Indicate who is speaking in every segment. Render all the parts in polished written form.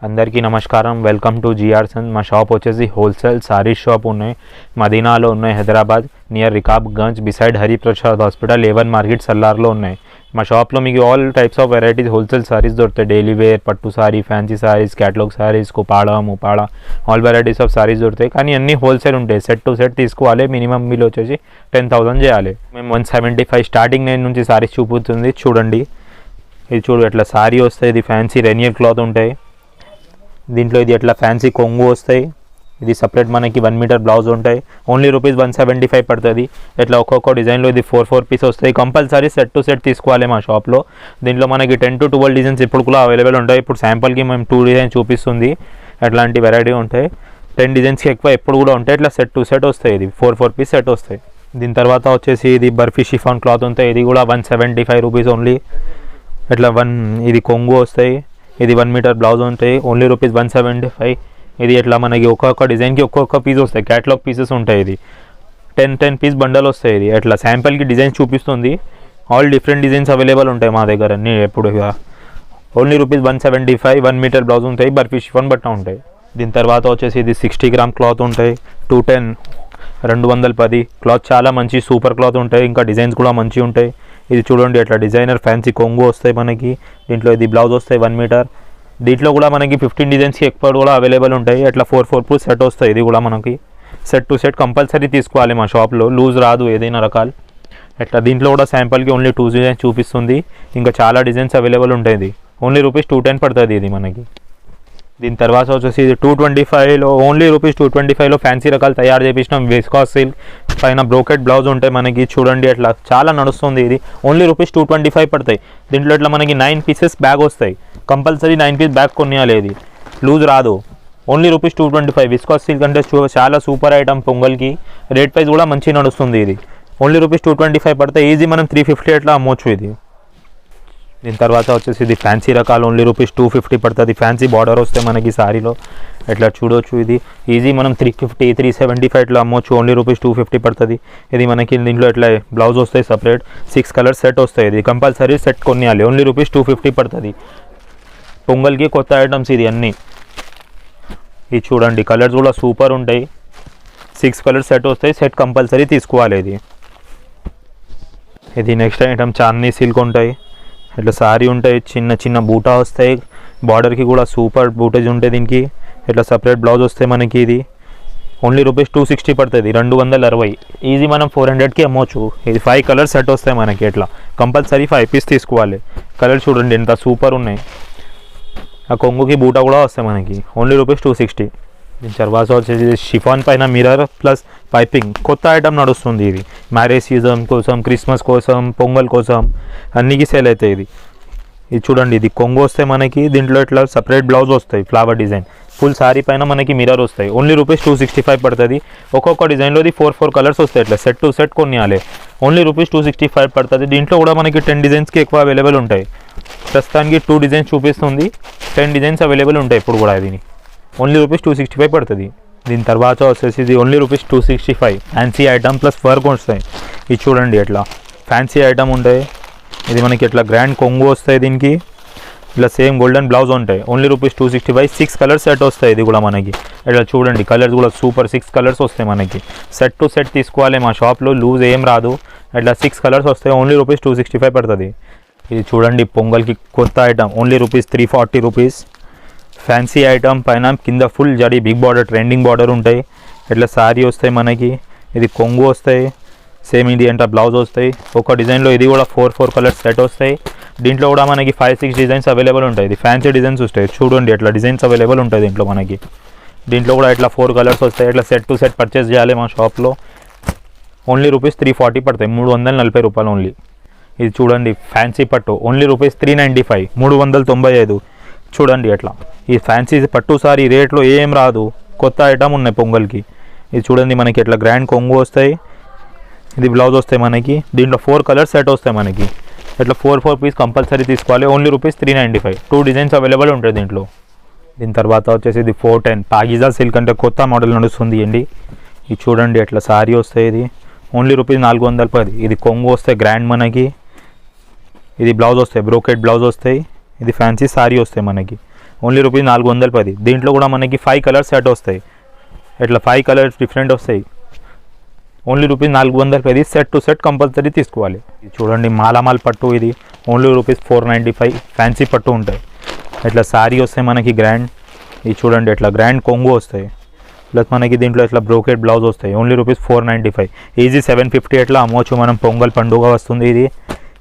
Speaker 1: అందరికీ నమస్కారం. Welcome to GR sons. మా షాప్ వచ్చేసి హోల్సేల్ సారీ షాప్ ఉన్నాయి. మదీనాలో ఉన్నాయి, Hyderabad near Rikabganj beside Hariprasad hospital, A one market సల్లార్లో ఉన్నాయి. మా షాప్లో మీకు all types of varieties wholesale saris దొరుకుతాయి. డైలీ వేర్, పట్టు సారీ, ఫ్యాన్సీ సారీస్, క్యాటలాగ్ సారీస్, కుపాడా, ముపాడా, ఆల్ వెరైటీస్ ఆఫ్ సారీస్ దొరుకుతాయి. కానీ అన్నీ హోల్సేల్ ఉంటాయి. సెట్ టు సెట్ తీసుకోవాలి. మినిమం బిల్ వచ్చేసి 10,000 చేయాలి. మేము 175 స్టార్టింగ్ రేంజ్ నుంచి సారీస్ చూపుతుంది. చూడండి, ఇది చూడు ఎట్లా సారీ వస్తాయి. ఇది ఫ్యాన్సీ రెనియర్ క్లాత్ ఉంటాయి. దీంట్లో ఇది ఎట్లా ఫ్యాన్సీ కొంగు వస్తాయి. ఇది సపరేట్ మనకి 1 మీటర్ బ్లౌజ్ ఉంటాయి. ఓన్లీ ₹175 పడుతుంది. ఇట్లా ఒక్కొక్క డిజైన్లో ఇది 4 పీస్ వస్తాయి. కంపల్సరీ సెట్ టు సెట్ తీసుకోవాలి మా షాప్లో. దీంట్లో మనకి 10 to 12 డిజైన్స్ ఇప్పుడు కూడా అవైలబుల్ ఉంటాయి. ఇప్పుడు శాంపుల్కి మేము 2 డిజైన్స్ చూపిస్తుంది. అట్లాంటి వెరైటీ ఉంటాయి. 10 డిజైన్స్కి ఎక్కువ ఎప్పుడు కూడా ఉంటాయి. ఇట్లా సెట్ టు సెట్ వస్తాయి. ఇది 4 పీస్ సెట్ వస్తాయి. దీని తర్వాత వచ్చేసి ఇది బర్ఫీ షిఫాన్ క్లాత్ ఉంటాయి. ఇది కూడా ₹175 ఓన్లీ. ఇట్లా ఇది కొంగు వస్తాయి. ఇది 1 మీటర్ బ్లౌజ్ ఉంటాయి. ఓన్లీ ₹175. ఇది ఎట్లా మనకి ఒక్కొక్క డిజైన్కి ఒక్కొక్క పీస్ వస్తాయి. క్యాటలాగ్ పీసెస్ ఉంటాయి. ఇది 10 పీస్ బండల్ వస్తాయి. ఇది ఎట్లా శాంపుల్కి డిజైన్స్ చూపిస్తుంది. ఆల్ డిఫరెంట్ డిజైన్స్ అవైలబుల్ ఉంటాయి మా దగ్గర అన్నీ ఎప్పుడు. ఓన్లీ ₹175. 1 మీటర్ బ్లౌజ్ ఉంటాయి. బర్ఫీ షిఫాన్ బట్ట ఉంటాయి. దీని తర్వాత వచ్చేసి ఇది 60 గ్రామ్ క్లాత్ ఉంటాయి. 210, 210 క్లాత్ చాలా మంచి సూపర్ క్లాత్ ఉంటాయి. ఇంకా డిజైన్స్ కూడా మంచిగా ఉంటాయి. ఇది చూడండి ఎట్లా డిజైనర్ ఫ్యాన్సీ కొంగు వస్తాయి మనకి. దీంట్లో ఇది బ్లౌజ్ వస్తాయి 1 మీటర్. దీంట్లో కూడా మనకి 15 డిజైన్స్కి ఎక్కువ కూడా అవైలబుల్ ఉంటాయి. అట్లా 4 పీస్ సెట్ వస్తాయి. ఇది కూడా మనకి సెట్ టు సెట్ కంపల్సరీ తీసుకోవాలి మా షాప్లో. లూజ్ రాదు ఏదైనా రకాలు. అట్లా దీంట్లో కూడా శాంపుల్కి ఓన్లీ 2 డిజైన్స్ చూపిస్తుంది. ఇంకా చాలా డిజైన్స్ అవైలబుల్ ఉంటాయి. ఇది ఓన్లీ ₹210 పడుతుంది ఇది మనకి. దీని తర్వాత వచ్చేసి ఇది 225లో ఓన్లీ ₹225లో ఫ్యాన్సీ రకాలు తయారు చేయించినాం. విస్కాస్ సిల్క్ పైన బ్రోకెట్ బ్లౌజ్ ఉంటాయి మనకి. చూడండి అట్లా చాలా నడుస్తుంది. ఇది ఓన్లీ ₹225 పడతాయి. దీంట్లో ఇట్లా మనకి 9 పీసెస్ బ్యాగ్ వస్తాయి. కంపల్సరీ 9 పీస్ బ్యాగ్ కొనియాలి. ఇది లూజ్ రాదు. ఓన్లీ ₹225. విస్కాస్ సిల్క్ అంటే చాలా సూపర్ ఐటమ్. పొంగల్కి రేట్ ప్రైస్ కూడా మంచిగా నడుస్తుంది. ఇది ఓన్లీ ₹225 పడతాయి. ఈజీ మనం 350 అట్లా అమ్మొచ్చు ఇది. దీని తర్వాత వచ్చేసి ఇది ఫ్యాన్సీ రకాలు. ఓన్లీ ₹250 పడుతుంది. ఫ్యాన్సీ బార్డర్ వస్తే మనకి సారీలో ఎట్లా చూడవచ్చు. ఇది ఈజీ మనం 350, 375 ఇట్లా అమ్మొచ్చు. ఓన్లీ ₹250 పడుతుంది. ఇది మనకి దీంట్లో ఎట్లా బ్లౌజ్ వస్తాయి సపరేట్. 6 కలర్స్ సెట్ వస్తాయి. ఇది కంపల్సరీ సెట్ కొనియాలి. ఓన్లీ ₹250 పడుతుంది. పొంగల్కి కొత్త ఐటమ్స్ ఇది అన్నీ. ఇది చూడండి కలర్స్ కూడా సూపర్ ఉంటాయి. 6 కలర్స్ సెట్ వస్తాయి. సెట్ కంపల్సరీ తీసుకోవాలి. ఇది నెక్స్ట్ ఐటమ్ చాందనీ సిల్క్ ఉంటాయి. ఇట్లా సారీ ఉంటాయి. చిన్న చిన్న బూటా వస్తాయి. బార్డర్కి కూడా సూపర్ బూటేజ్ ఉంటాయి. దీనికి ఇట్లా సపరేట్ బ్లౌజ్ వస్తాయి మనకి. ఇది ఓన్లీ ₹260 పడుతుంది. 260 ఈజీ మనం 400కి అమ్మవచ్చు. ఇది 5 కలర్స్ సెట్ వస్తాయి మనకి. ఇట్లా కంపల్సరీ 5 పీస్ తీసుకోవాలి. కలర్ చూడండి ఎంత సూపర్ ఉన్నాయి. ఆ కొంగుకి బూటా కూడా వస్తాయి మనకి. ఓన్లీ ₹260. దీని తర్వాత వచ్చేసి షిఫాన్ పైన మిర్రర్ ప్లస్ పైపింగ్ కొత్త ఐటమ్ నడుస్తుంది. ఇది మ్యారేజ్ సీజన్ కోసం, క్రిస్మస్ కోసం, పొంగల్ కోసం అన్నికి సేల్ అవుతాయి. ఇది చూడండి ఇది కొంగు వస్తాయి మనకి. దీంట్లో ఇట్లా సపరేట్ బ్లౌజ్ వస్తాయి. ఫ్లవర్ డిజైన్ ఫుల్ సారీ పైన మనకి మిర్రర్ వస్తాయి. ఓన్లీ ₹265 పడుతుంది. ఒక్కొక్క డిజైన్లో 4 కలర్స్ వస్తాయి. ఇట్లా సెట్ టు సెట్ కొనియాలి. ఓన్లీ ₹265 పడుతుంది. దీంట్లో కూడా మనకి 10 డిజైన్స్కి ఎక్కువ అవైలబుల్ ఉంటాయి. ప్రస్తుతానికి 2 డిజైన్స్ చూపిస్తుంది. 10 డిజైన్స్ అవైలబుల్ ఉంటాయి ఇప్పుడు కూడా. ఇది ఓన్లీ ₹265 పడుతుంది. దీని తర్వాత వచ్చేసి ఇది only ₹265 fancy item plus work వస్తాయి. ఇది చూడండి ఎట్లా ఫ్యాన్సీ ఐటమ్ ఉంటాయి. ఇది మనకి ఎట్లా గ్రాండ్ కొంగు వస్తాయి. దీనికి ఇట్లా సేమ్ గోల్డెన్ బ్లౌజ్ ఉంటాయి. ఓన్లీ ₹265. 6 కలర్స్ సెట్ వస్తాయి. ఇది కూడా మనకి ఇట్లా చూడండి కలర్స్ కూడా సూపర్. 6 కలర్స్ వస్తాయి మనకి. సెట్ టు సెట్ తీసుకోవాలి మా షాప్లో. లూజ్ ఏం రాదు. ఇట్లా 6 కలర్స్ వస్తాయి. ఓన్లీ ₹265 పడుతుంది. ఇది చూడండి పొంగల్కి కొత్త ఐటమ్. ఓన్లీ ₹340. ఫ్యాన్సీ ఐటమ్ పైన కింద full zari big border trending border ఉంటాయి. ఇట్లా సారీ వస్తాయి మనకి. ఇది కొంగు వస్తాయి. సేమ్ ఇది అంటే బ్లౌజ్ వస్తాయి. ఒక డిజైన్లో ఇది కూడా 4 కలర్స్ సెట్ వస్తాయి. దీంట్లో కూడా మనకి 5-6 డిజైన్స్ అవైలబుల్ ఉంటాయి. ఇది ఫ్యాన్సీ డిజైన్స్ వస్తాయి. చూడండి ఎట్లా డిజైన్స్ అవైలబుల్ ఉంటాయి దీంట్లో మనకి. దీంట్లో కూడా ఇట్లా 4 కలర్స్ వస్తాయి. ఇట్లా సెట్ టు సెట్ పర్చేస్ చేయాలి మా షాప్లో. ఓన్లీ ₹340 పడతాయి. ₹340 ఓన్లీ. ఇది చూడండి ఫ్యాన్సీ పట్టు. ఓన్లీ ₹395. 395. చూడండి ఎట్లా ఈ ఫ్యాన్సీ పట్టు సారీ రేట్లో ఏం రాదు. కొత్త ఐటమ్ ఉన్నాయి పొంగల్కి. ఇది చూడండి మనకి ఎట్లా గ్రాండ్ కొంగు వస్తాయి. ఇది బ్లౌజ్ వస్తాయి మనకి. దీంట్లో 4 కలర్స్ సెట్ వస్తాయి మనకి. ఇట్లా 4 పీస్ కంపల్సరీ తీసుకోవాలి. ఓన్లీ ₹395. 2 డిజైన్స్ అవైలబుల్ ఉంటాయి దీంట్లో. దీని తర్వాత వచ్చేసి ఇది 410 పాకిజా సిల్క్ అంటే కొత్త మోడల్ నడుస్తుంది అండి. ఇది చూడండి ఎట్లా సారీ వస్తాయి. ఇది ఓన్లీ ₹410. ఇది కొంగు వస్తాయి గ్రాండ్ మనకి. ఇది బ్లౌజ్ వస్తాయి బ్రోకెట్ బ్లౌజ్ వస్తాయి. ఇది ఫ్యాన్సీ సారీ వస్తాయి మనకి. Only rupees 410. దీంట్లో కూడా మనకి 5 కలర్స్ సెట్ వస్తాయి. ఇట్లా 5 కలర్స్ డిఫరెంట్ వస్తాయి. Only rupees 410. Set to set compulsory తీసుకోవాలి. ఇది చూడండి మాలామాల్ పట్టు, ఇది ఓన్లీ రూపీస్ 495. ఫ్యాన్సీ పట్టు ఉంటాయి. ఇట్లా శారీ వస్తాయి మనకి గ్రాండ్. ఇది చూడండి ఇట్లా గ్రాండ్ కొంగు వస్తాయి. ప్లస్ మనకి దీంట్లో ఇట్లా బ్రోకెట్ బ్లౌజ్ వస్తాయి. Only rupees 495. ఈజీ 750 ఎట్లా అమ్మవచ్చు మనం. పొంగల్ పండుగ వస్తుంది ఇది.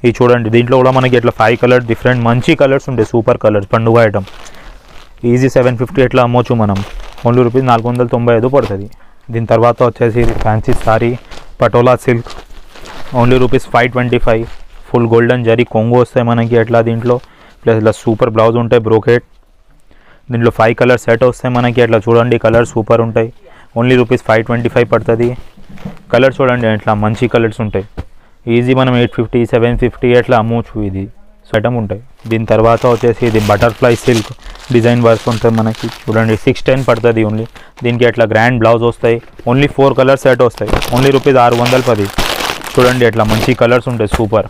Speaker 1: ఇది చూడండి దీంట్లో కూడా మనకి ఇట్లా 5 కలర్స్ డిఫరెంట్ మంచి కలర్స్ ఉంటాయి. సూపర్ కలర్స్ పండుగ ఐటమ్. ఈజీ 750 ఎట్లా అమ్మవచ్చు మనం. ఓన్లీ రూపీస్ 495 పడుతుంది. దీని తర్వాత వచ్చేసి ఇది fancy sorry patola silk. Only rupees 525. Full golden zari కొంగు వస్తాయి మనకి ఎట్లా దీంట్లో. ప్లస్ ఇట్లా సూపర్ బ్లౌజ్ ఉంటాయి బ్రోకెట్. దీంట్లో 5 కలర్ సెట్ వస్తాయి మనకి అట్లా చూడండి. కలర్ సూపర్ ఉంటాయి. ఓన్లీ రూపీస్ 525 పడుతుంది. కలర్ చూడండి ఇట్లా మంచి కలర్స్ ఉంటాయి. ఈజీ మనం 850 750 అట్లా అమ్మవచ్చు. ఇది ఐటమ్ ఉంటాయి. దీని తర్వాత వచ్చేసి ఇది బటర్ఫ్లై సిల్క్ డిజైన్ వర్క్ ఉంటుంది మనకి చూడండి. 610 పడుతుంది ఓన్లీ. దీనికి అట్లా గ్రాండ్ బ్లౌజ్ వస్తాయి. ఓన్లీ 4 కలర్ సెట్ వస్తాయి. Only rupees 610. చూడండి అట్లా మంచి కలర్స్ ఉంటాయి సూపర్.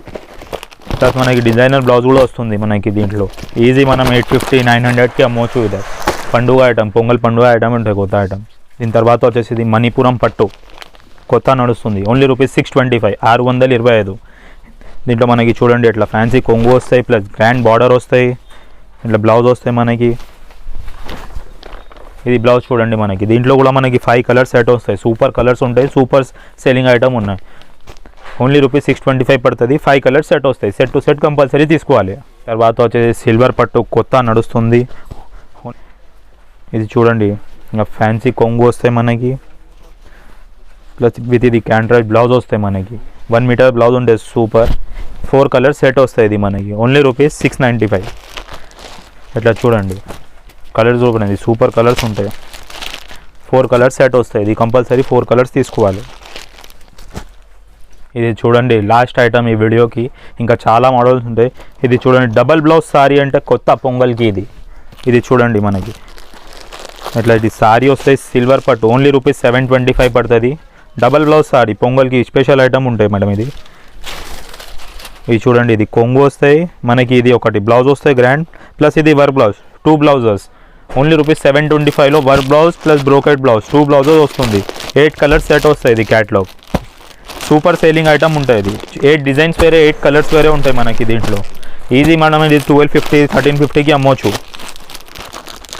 Speaker 1: ప్లస్ మనకి డిజైనర్ బ్లౌజ్ కూడా వస్తుంది మనకి దీంట్లో. ఈజీ మనం 850 900కి అమ్మవచ్చు. ఇది పండుగ ఐటమ్, పొంగల్ పండుగ ఐటమ్ ఉంటాయి కొత్త ఐటమ్. దీని తర్వాత వచ్చేసి ఇది మణిపురం పట్టు కొత్త నడుస్తుంది. Only rupees 625. 625. దీంట్లో మనకి చూడండి ఇట్లా ఫ్యాన్సీ కొంగు వస్తాయి. ప్లస్ గ్రాండ్ బార్డర్ వస్తాయి. ఇట్లా బ్లౌజ్ వస్తాయి మనకి. ఇది బ్లౌజ్ చూడండి మనకి. దీంట్లో కూడా మనకి 5 కలర్స్ సెట్ వస్తాయి. సూపర్ కలర్స్ ఉంటాయి. సూపర్ సెల్లింగ్ ఐటమ్ ఉన్నాయి. ఓన్లీ రూపీస్ 625 పడుతుంది. 5 కలర్స్ సెట్ వస్తాయి. సెట్ టు సెట్ కంపల్సరీ తీసుకోవాలి. తర్వాత వచ్చేసి సిల్వర్ పట్టు కొత్త నడుస్తుంది. ఇది చూడండి ఇంకా ఫ్యాన్సీ కొంగు వస్తాయి మనకి. ప్లస్ విత్ ఇది క్యాంట్రాజ్ బ్లౌజ్ వస్తాయి మనకి. 1 మీటర్ బ్లౌజ్ ఉంటుంది సూపర్. 4 కలర్స్ సెట్ వస్తాయి ఇది మనకి. Only rupees 695. ఇట్లా చూడండి కలర్స్ చూడండి సూపర్ కలర్స్ ఉంటాయి. 4 కలర్స్ సెట్ వస్తాయి. ఇది కంపల్సరీ 4 కలర్స్ తీసుకోవాలి. ఇది చూడండి లాస్ట్ ఐటమ్ ఈ వీడియోకి. ఇంకా చాలా మోడల్స్ ఉంటాయి. ఇది చూడండి డబల్ బ్లౌజ్ సారీ అంటే కొత్త పొంగల్కి ఇది. ఇది చూడండి మనకి ఇట్లా ఇది సారీ వస్తాయి సిల్వర్ పట్టు. ఓన్లీ రూపీస్ 725 పడుతుంది. డబల్ బ్లౌజ్ సారీ పొంగల్కి స్పెషల్ ఐటమ్ ఉంటాయి మేడం ఇది. ఇది చూడండి ఇది కొంగు వస్తాయి మనకి. ఇది ఒకటి బ్లౌజ్ వస్తాయి గ్రాండ్. ప్లస్ ఇది work blouse 2 blouses. Only rupees 725లో work blouse plus brocade blouse 2 blouses వస్తుంది. 8 కలర్స్ సెట్ వస్తాయి. ఇది క్యాట్లాగ్ సూపర్ సేలింగ్ ఐటమ్ ఉంటుంది. ఇది 8 డిజైన్స్ వేరే 8 కలర్స్ వేరే ఉంటాయి మనకి దీంట్లో. ఈజీ మనం ఇది 1250 1350కి అమ్మవచ్చు.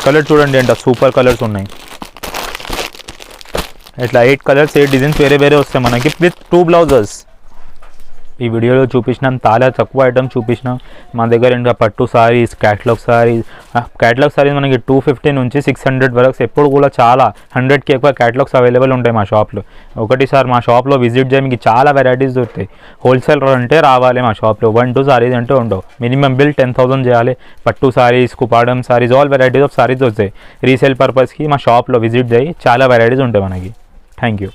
Speaker 1: కలర్ చూడండి అంటే సూపర్ కలర్స్ ఉన్నాయి. ఇట్లా 8 కలర్స్ 8 డిజైన్స్ వేరే వేరే వస్తాయి మనకి విత్ 2 బ్లౌజెస్. ఈ వీడియోలో చూపించినాం చాలా తక్కువ ఐటమ్ చూపించినాం. మా దగ్గర ఇంకా పట్టు సారీస్ క్యాటలాగ్ సారీస్ మనకి 250 నుంచి 600 వరకు ఎప్పుడు కూడా చాలా 100కి ఎక్కువ క్యాటలాగ్స్ అవైలబుల్ ఉంటాయి మా షాప్లో. ఒకటిసారి మా షాప్లో విజిట్ చేయి. మీకు చాలా వెరైటీస్ దొరుకుతాయి. హోల్సేలర్ అంటే రావాలి మా షాప్లో. 1 2 సారీస్ అంటే ఉండవు. మినిమం బిల్ 10,000 చేయాలి. పట్టు సారీస్ కుపాడం saris all varieties of saris వస్తాయి. రీసేల్ పర్పస్కి మా షాప్లో విజిట్ చేయి. చాలా వెరైటీస్ ఉంటాయి మనకి. Thank you.